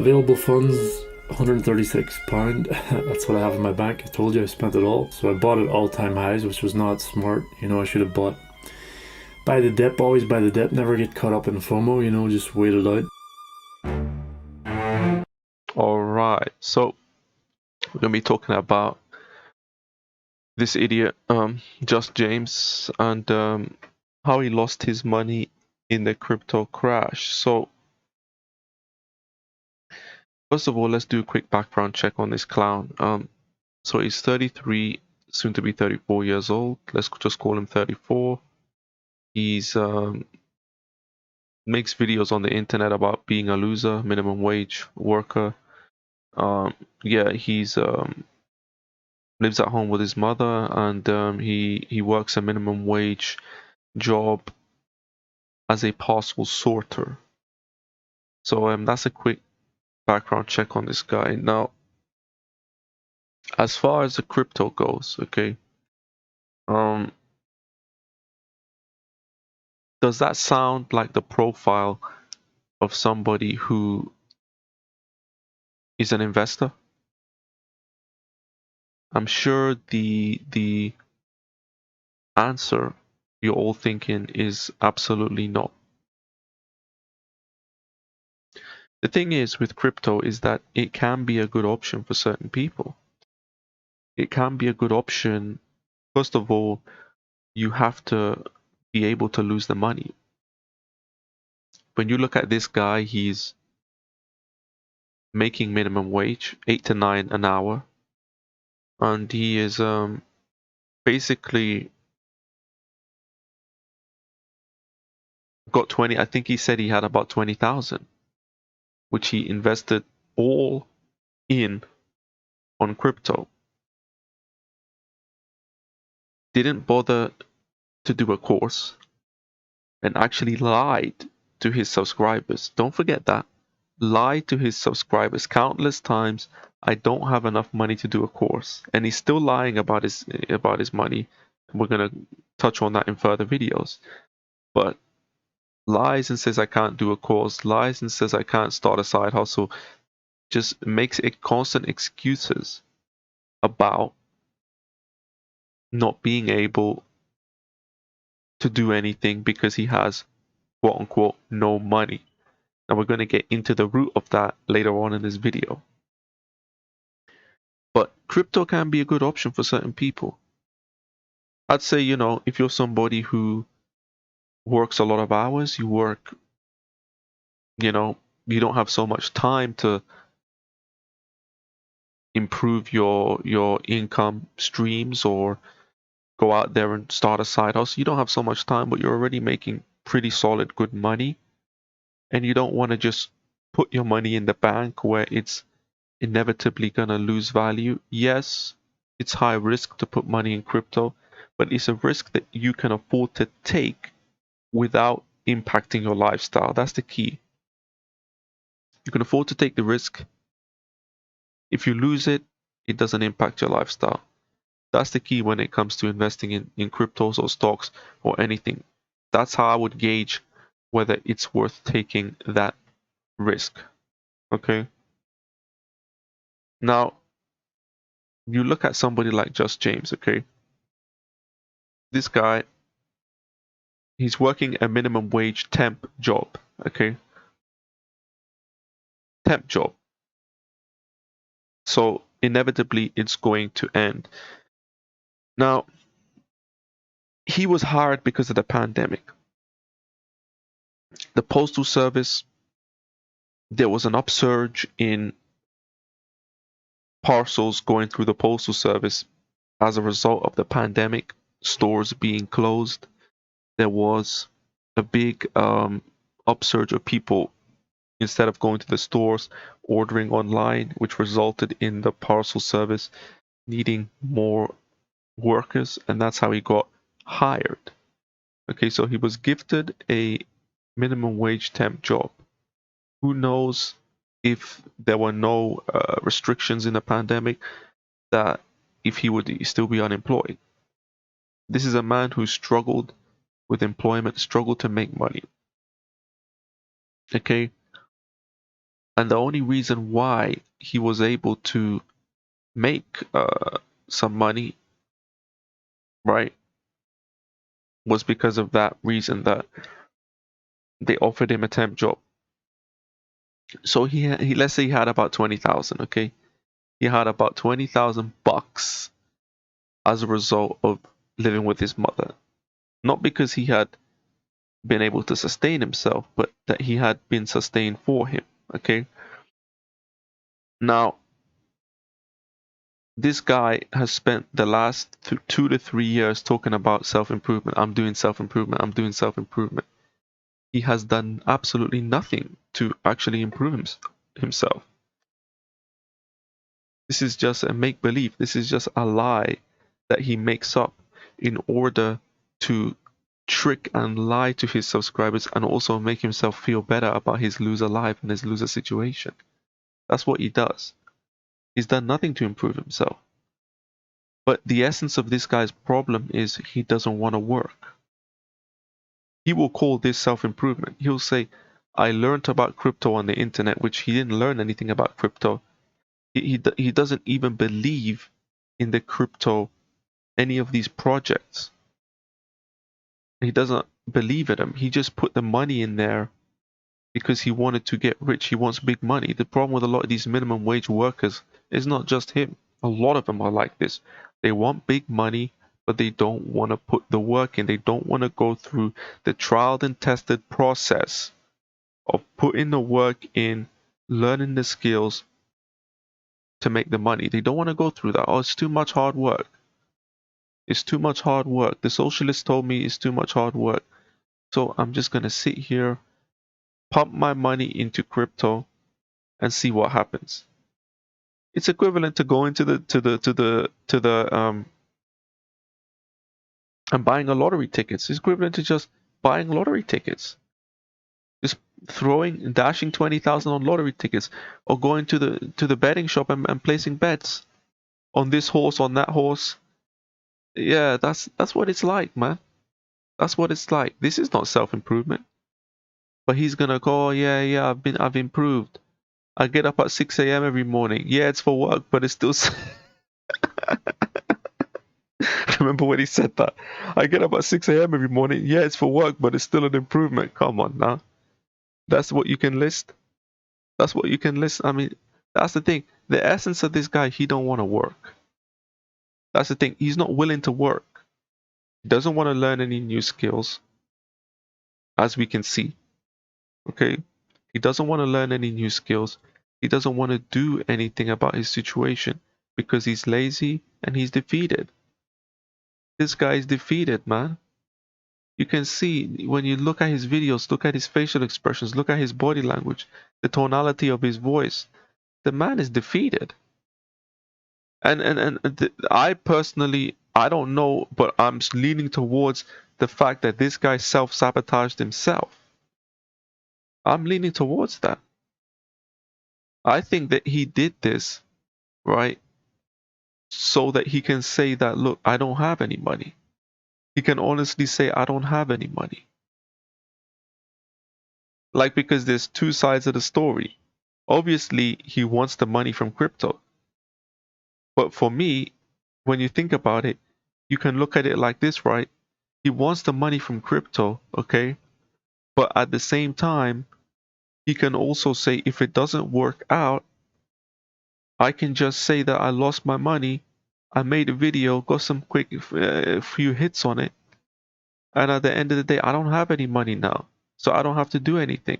Available funds, £136. That's what I have in my bank. I told you I spent it all. So I bought at all-time highs, which was not smart. I should have bought. Buy the dip, always buy the dip. Never get caught up in FOMO, just wait it out. All right, so we're gonna be talking about this idiot, Just James, and how he lost his money in the crypto crash. So first of all, let's do a quick background check on this clown. So he's 33, soon to be 34 years old. Let's just call him 34. He's makes videos on the internet about being a loser, minimum wage worker. Yeah, he's lives at home with his mother, and he works a minimum wage job as a parcel sorter. So that's a quick background check on this guy. Now, as far as the crypto goes, okay, does that sound like the profile of somebody who is an investor? I'm sure the answer you're all thinking is absolutely no. The thing is with crypto is that it can be a good option for certain people. It can be a good option. First of all, you have to be able to lose the money. When you look at this guy, he's making minimum wage, 8 to 9 an hour, and he is basically got 20. I think he said he had about 20,000, which he invested all in on crypto. Didn't bother to do a course and actually lied to his subscribers. Don't forget that. Lied to his subscribers countless times. I don't have enough money to do a course, and he's still lying about his money. We're gonna touch on that in further videos. But lies and says I can't do a course, lies and says I can't start a side hustle, just makes it constant excuses about not being able to do anything because he has quote unquote no money. And we're going to get into the root of that later on in this video. But crypto can be a good option for certain people. I'd say, if you're somebody who works a lot of hours, you don't have so much time to improve your income streams or go out there and start a side hustle. You don't have so much time, but you're already making pretty solid good money, and you don't want to just put your money in the bank where it's inevitably going to lose value. Yes, it's high risk to put money in crypto, but it's a risk that you can afford to take without impacting your lifestyle. That's the key. You can afford to take the risk. If you lose it, it doesn't impact your lifestyle. That's the key when it comes to investing in cryptos or stocks or anything. That's how I would gauge whether it's worth taking that risk. Okay. Now, you look at somebody like Just James, okay? This guy, he's working a minimum wage temp job, okay? Temp job. So inevitably it's going to end. Now, he was hired because of the pandemic. The postal service, there was an upsurge in parcels going through the postal service as a result of the pandemic, stores being closed. There was a big upsurge of people, instead of going to the stores, ordering online, which resulted in the parcel service needing more workers, and that's how he got hired. Okay, so he was gifted a minimum wage temp job. Who knows if there were no restrictions in the pandemic, that if he would still be unemployed. This is a man who struggled with employment, struggled to make money. Okay, And the only reason why he was able to make some money, right, was because of that reason that they offered him a temp job. So he let's say he had about 20,000, okay? He had about 20,000 bucks as a result of living with his mother. Not because he had been able to sustain himself, but that he had been sustained for him, okay? Now, this guy has spent the last 2 to 3 years talking about self-improvement. I'm doing self-improvement. I'm doing self-improvement. He has done absolutely nothing to actually improve himself. This is just a make-believe. This is just a lie that he makes up in order to trick and lie to his subscribers and also make himself feel better about his loser life and his loser situation. That's what he does. He's done nothing to improve himself. But the essence of this guy's problem is he doesn't want to work. He will call this self-improvement. He'll say, I learned about crypto on the internet, which he didn't learn anything about crypto. He doesn't even believe in the crypto, any of these projects. He doesn't believe in them. He just put the money in there because he wanted to get rich. He wants big money. The problem with a lot of these minimum wage workers is not just him. A lot of them are like this. They want big money, but they don't want to put the work in. They don't want to go through the tried and tested process of putting the work in, learning the skills to make the money. They don't want to go through that. Oh, it's too much hard work. It's too much hard work. The socialist told me it's too much hard work. So I'm just going to sit here, pump my money into crypto and see what happens. It's equivalent to going to the and buying a lottery tickets. It's equivalent to just buying lottery tickets. Just dashing 20,000 on lottery tickets, or going to the betting shop and placing bets on this horse, on that horse. Yeah, that's what it's like, man. That's what it's like. This is not self-improvement. But he's gonna go, oh, yeah, I've improved. I get up at 6 a.m. every morning. Yeah, it's for work, but it's still. Remember when he said that? I get up at 6 a.m. every morning. Yeah, it's for work, but it's still an improvement. Come on now. That's what you can list. That's what you can list. I mean, that's the thing. The essence of this guy, he don't want to work. That's the thing. He's not willing to work. He doesn't want to learn any new skills, as we can see. Okay? He doesn't want to learn any new skills. He doesn't want to do anything about his situation because he's lazy and he's defeated. This guy is defeated, man. You can see when you look at his videos, look at his facial expressions, look at his body language, the tonality of his voice. The man is defeated. And I personally, I don't know, but I'm leaning towards the fact that this guy self-sabotaged himself. I'm leaning towards that. I think that he did this, right, so that he can say that, look, I don't have any money. He can honestly say, I don't have any money. Like, because there's two sides of the story. Obviously, he wants the money from crypto. But for me, when you think about it, you can look at it like this, right? He wants the money from crypto, okay? But at the same time, he can also say, if it doesn't work out, I can just say that I lost my money. I made a video, got some quick few hits on it. And at the end of the day, I don't have any money now. So I don't have to do anything.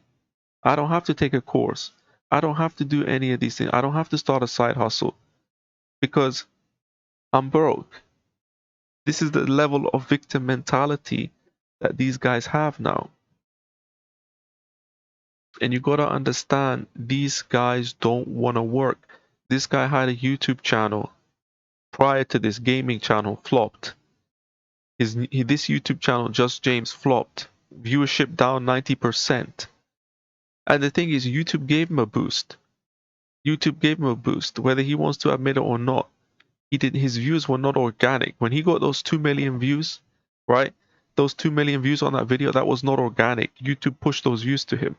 I don't have to take a course. I don't have to do any of these things. I don't have to start a side hustle because I'm broke. This is the level of victim mentality that these guys have now. And you gotta understand, these guys don't wanna work. This guy had a YouTube channel. Prior to this, gaming channel flopped. This YouTube channel, Just James, flopped. Viewership down 90%. And the thing is, YouTube gave him a boost. YouTube gave him a boost, whether he wants to admit it or not. His views were not organic. When he got those 2 million views, right? Those 2 million views on that video, that was not organic. YouTube pushed those views to him.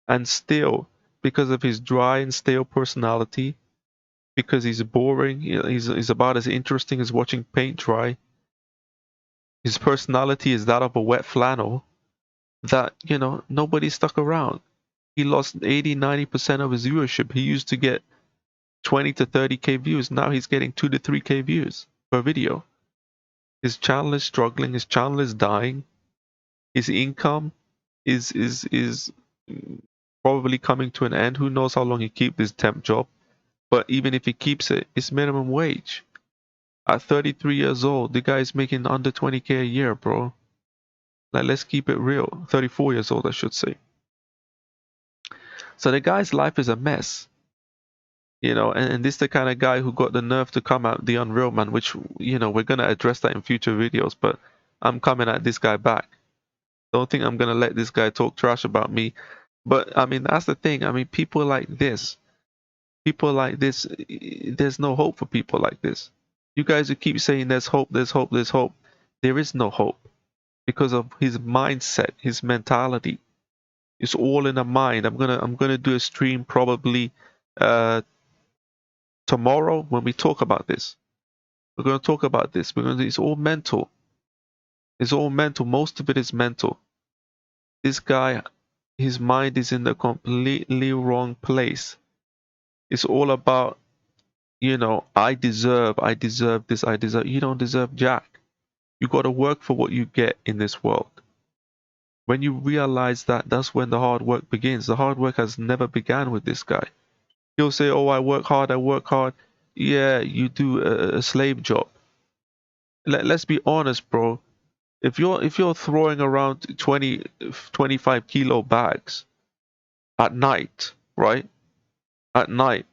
And still, because of his dry and stale personality, because he's boring. He's about as interesting as watching paint dry. His personality is that of a wet flannel that, nobody stuck around. He lost 80-90% of his viewership. He used to get 20 to 30K views. Now he's getting 2 to 3K views per video. His channel is struggling. His channel is dying. His income is probably coming to an end. Who knows how long he keep this temp job? But even if he keeps it, it's minimum wage. At 33 years old, the guy is making under 20K a year, bro. Like, let's keep it real. 34 years old, I should say. So the guy's life is a mess. And this is the kind of guy who got the nerve to come out the Unreal Man, which, we're going to address that in future videos, but I'm coming at this guy back. Don't think I'm going to let this guy talk trash about me. But, I mean, that's the thing. I mean, people like this, there's no hope for people like this. You guys who keep saying there's hope, there's hope, there's hope. There is no hope because of his mindset, his mentality. It's all in the mind. I'm gonna do a stream probably tomorrow when we talk about this. We're gonna talk about this. It's all mental. It's all mental. Most of it is mental. This guy, his mind is in the completely wrong place. It's all about, I deserve this, I deserve. You don't deserve jack. You got to work for what you get in this world. When you realize that, that's when the hard work begins. The hard work has never begun with this guy. He'll say, "Oh, I work hard, I work hard." Yeah, you do a slave job. Let's be honest, bro. If you're throwing around 20, 25 kilo bags at night, right? At night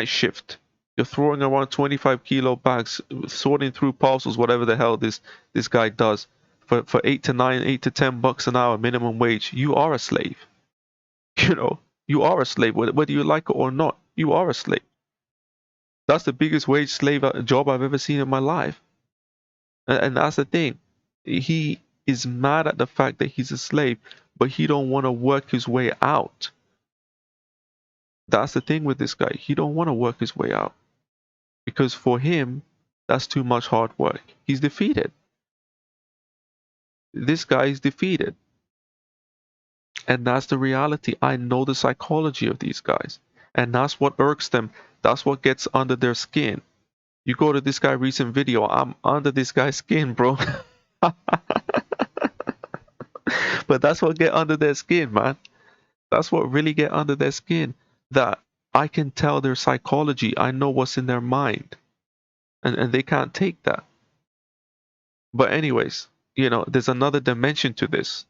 shift. You're throwing around 25 kilo bags, sorting through parcels, whatever the hell this guy does, for 8 to 10 bucks an hour minimum wage. You are a slave. You are a slave, whether you like it or not. You are a slave. That's the biggest wage slave job I've ever seen in my life. And that's the thing. He is mad at the fact that he's a slave, but he don't want to work his way out. That's the thing with this guy. He don't want to work his way out. Because for him, that's too much hard work. He's defeated. This guy is defeated. And that's the reality. I know the psychology of these guys. And that's what irks them. That's what gets under their skin. You go to this guy's recent video, I'm under this guy's skin, bro. But that's what get under their skin, man. That's what really get under their skin. That I can tell their psychology. I know what's in their mind. And they can't take that. But anyways, there's another dimension to this.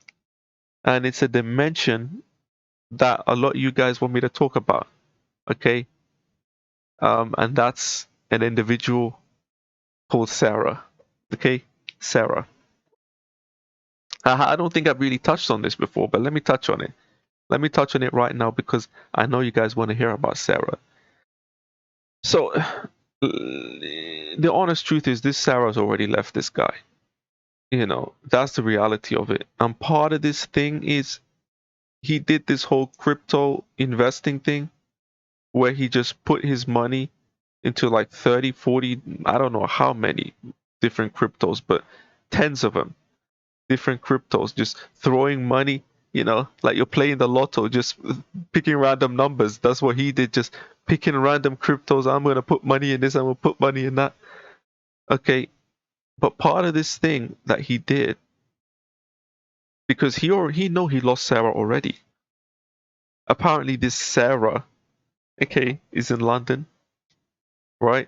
And it's a dimension that a lot of you guys want me to talk about. Okay? And that's an individual called Sarah. Okay? Sarah. I don't think I've really touched on this before, but let me touch on it. Let me touch on it right now because I know you guys want to hear about Sarah. So, the honest truth is, this Sarah's already left this guy. That's the reality of it. And part of this thing is he did this whole crypto investing thing where he just put his money into like 30, 40, I don't know how many different cryptos, but tens of them, different cryptos, just throwing money, like you're playing the lotto, just picking random numbers. That's what he did, just picking random cryptos. I'm going to put money in this, I'm going to put money in that. Okay, but part of this thing that he did, because he know he lost Sarah already. Apparently this Sarah, okay, is in London, right?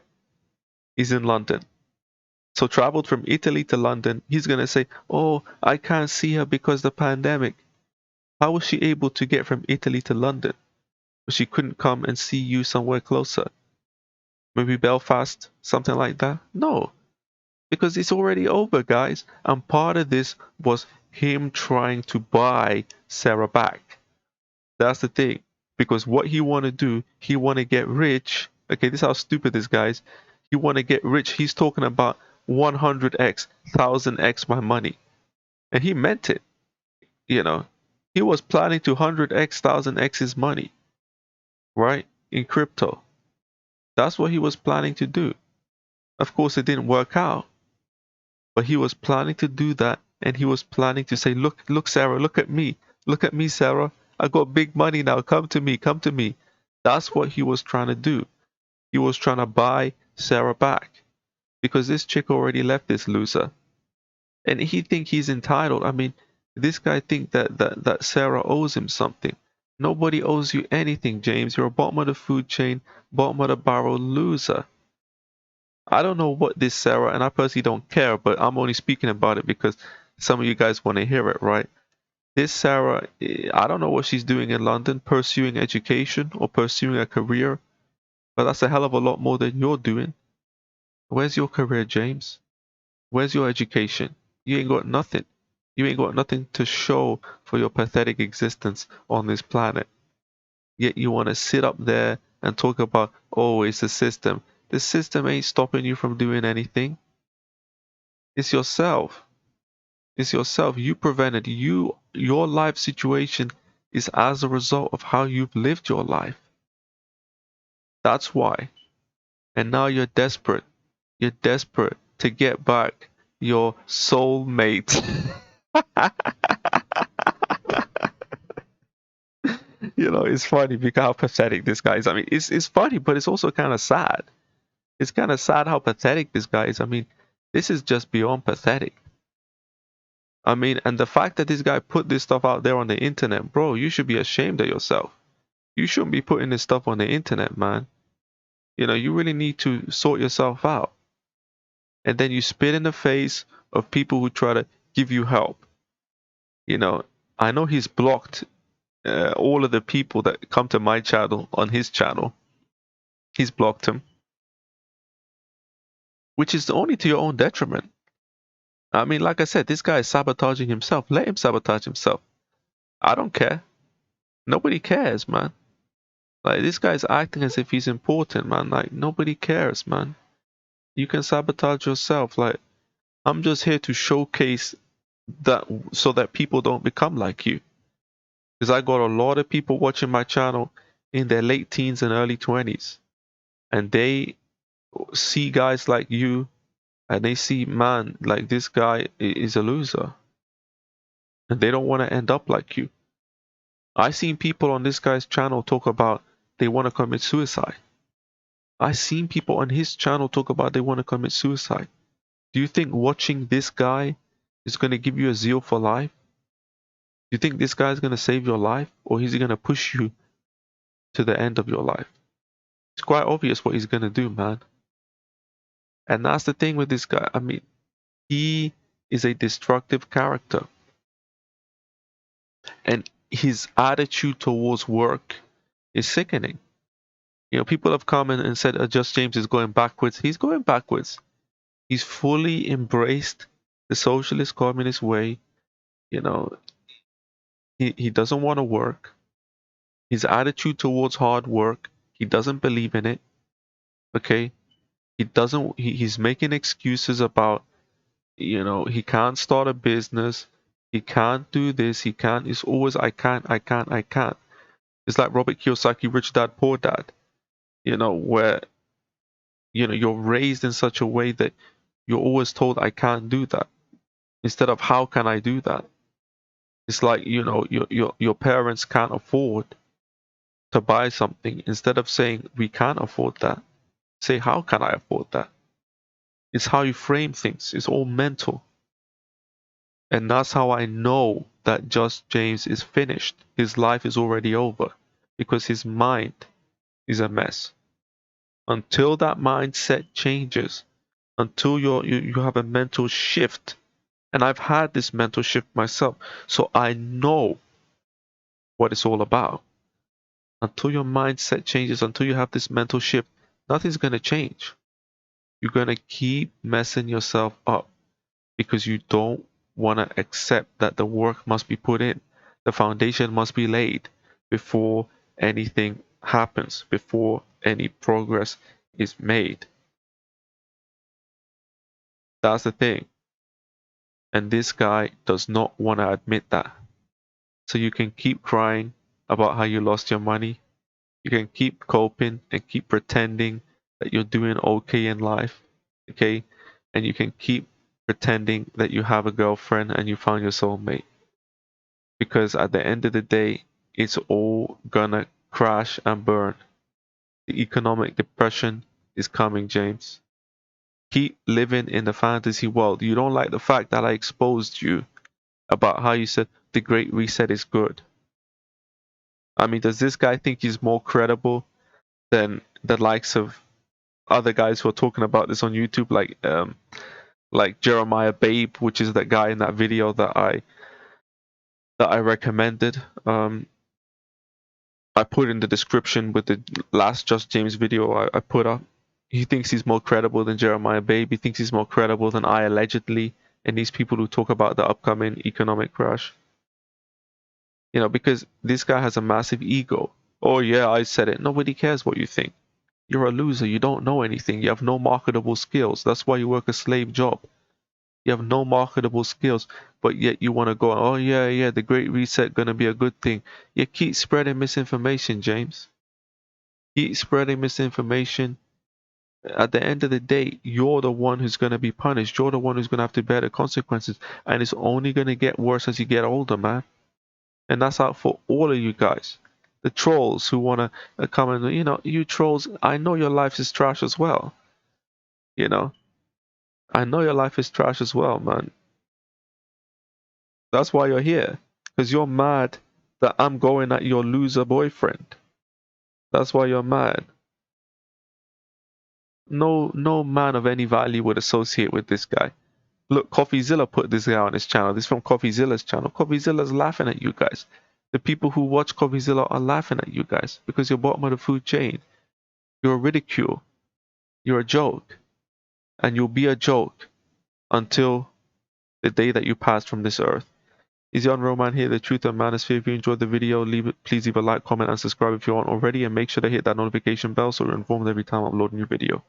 He's in London. So traveled from Italy to London. He's going to say, "Oh, I can't see her because the pandemic." How was she able to get from Italy to London? She couldn't come and see you somewhere closer. Maybe Belfast, something like that? No, because it's already over, guys. And part of this was him trying to buy Sarah back. That's the thing. Because what he want to do, he want to get rich. Okay, this is how stupid this guy is. He want to get rich. He's talking about 100x, 1000x my money. And he meant it, you know. He was planning to 100x, 1000x his money, right? In crypto. That's what he was planning to do. Of course, it didn't work out, but he was planning to do that. And he was planning to say, look, Sarah, look at me. Look at me, Sarah. I got big money now. Come to me, come to me. That's what he was trying to do. He was trying to buy Sarah back because this chick already left this loser. And he think he's entitled. I mean, this guy think that Sarah owes him something. Nobody owes you anything, James. You're a bottom of the food chain, bottom of the barrel loser. I don't know what this Sarah, and I personally don't care, but I'm only speaking about it because some of you guys want to hear it, right? This Sarah, I don't know what she's doing in London, pursuing education or pursuing a career, but that's a hell of a lot more than you're doing. Where's your career, James? Where's your education? You ain't got nothing. You ain't got nothing to show for your pathetic existence on this planet. Yet you want to sit up there and talk about, oh, it's the system. The system ain't stopping you from doing anything. It's yourself. It's yourself. You prevented your life situation is as a result of how you've lived your life. That's why. And now you're desperate. You're desperate to get back your soulmate. It's funny because how pathetic this guy is. I mean, it's funny, but it's also kind of sad. It's kind of sad how pathetic this guy is. I mean, this is just beyond pathetic. I mean, and the fact that this guy put this stuff out there on the internet, bro, you should be ashamed of yourself. You shouldn't be putting this stuff on the internet, man. You really need to sort yourself out. And then you spit in the face of people who try to give you help. You know, I know he's blocked all of the people that come to my channel on his channel. He's blocked them, which is only to your own detriment. I mean, like I said, this guy is sabotaging himself. Let him sabotage himself. I don't care. Nobody cares, man. Like, this guy's acting as if he's important, man. Like, nobody cares, man. You can sabotage yourself. Like, I'm just here to showcase that so that people don't become like you. Because I got a lot of people watching my channel in their late teens and early 20s. And they see guys like you and they see, man, like this guy is a loser. And they don't want to end up like you. I seen people on this guy's channel talk about they want to commit suicide. I seen people on his channel talk about they want to commit suicide. Do you think watching this guy is going to give you a zeal for life? Do you think this guy is going to save your life, or is he going to push you to the end of your life? It's quite obvious what he's going to do, man. And that's the thing with this guy. I mean, he is a destructive character. And his attitude towards work is sickening. People have come in and said, Just James is going backwards. He's going backwards. He's fully embraced the socialist communist way. You know, he doesn't want to work. His attitude towards hard work, he doesn't believe in it. Okay? He's making excuses about, he can't start a business. He can't do this. He can't. It's always, I can't, I can't, I can't. It's like Robert Kiyosaki, Rich Dad, Poor Dad, where, you're raised in such a way that you're always told, I can't do that. Instead of, how can I do that? It's like, your parents can't afford to buy something. Instead of saying, we can't afford that, say, how can I afford that? It's how you frame things. It's all mental. And that's how I know that Just James is finished. His life is already over because his mind is a mess. Until that mindset changes, until you have a mental shift, and I've had this mental shift myself, so I know what it's all about. Until your mindset changes, until you have this mental shift, nothing's going to change. You're going to keep messing yourself up because you don't want to accept that the work must be put in. The foundation must be laid before anything happens, before any progress is made. That's the thing. And this guy does not want to admit that. So you can keep crying about how you lost your money. You can keep coping and keep pretending that you're doing okay in life. Okay? And you can keep pretending that you have a girlfriend and you found your soulmate. Because at the end of the day, it's all gonna crash and burn. The economic depression is coming, James. Keep living in the fantasy world. You don't like the fact that I exposed you about how you said the Great Reset is good. I mean, does this guy think he's more credible than the likes of other guys who are talking about this on YouTube, like Jeremiah Babe, which is that guy in that video that I recommended. I put in the description with the last Just James video I put up. He thinks he's more credible than Jeremiah Babe. He thinks he's more credible than I allegedly, and these people who talk about the upcoming economic crash. You know, because this guy has a massive ego. Oh yeah, I said it. Nobody cares what you think. You're a loser. You don't know anything. You have no marketable skills. That's why you work a slave job. You have no marketable skills, but yet you want to go, oh yeah, the Great Reset gonna be a good thing. You keep spreading misinformation, James. Keep spreading misinformation. At the end of the day, you're the one who's gonna be punished. You're the one who's gonna have to bear the consequences, and it's only gonna get worse as you get older, man. And that's out for all of you guys. The trolls who wanna come and you trolls. I know your life is trash as well. You know, I know your life is trash as well, man. That's why you're here. Because you're mad that I'm going at your loser boyfriend. That's why you're mad. No man of any value would associate with this guy. Look, CoffeeZilla put this guy on his channel. This is from CoffeeZilla's channel. CoffeeZilla's laughing at you guys. The people who watch CoffeeZilla are laughing at you guys because you're bottom of the food chain. You're a ridicule. You're a joke. And you'll be a joke until the day that you pass from this earth. Is Young Roman here, the truth and manosphere. If you enjoyed the video, please leave a like, comment, and subscribe if you aren't already, and make sure to hit that notification bell so you're informed every time I upload a new video.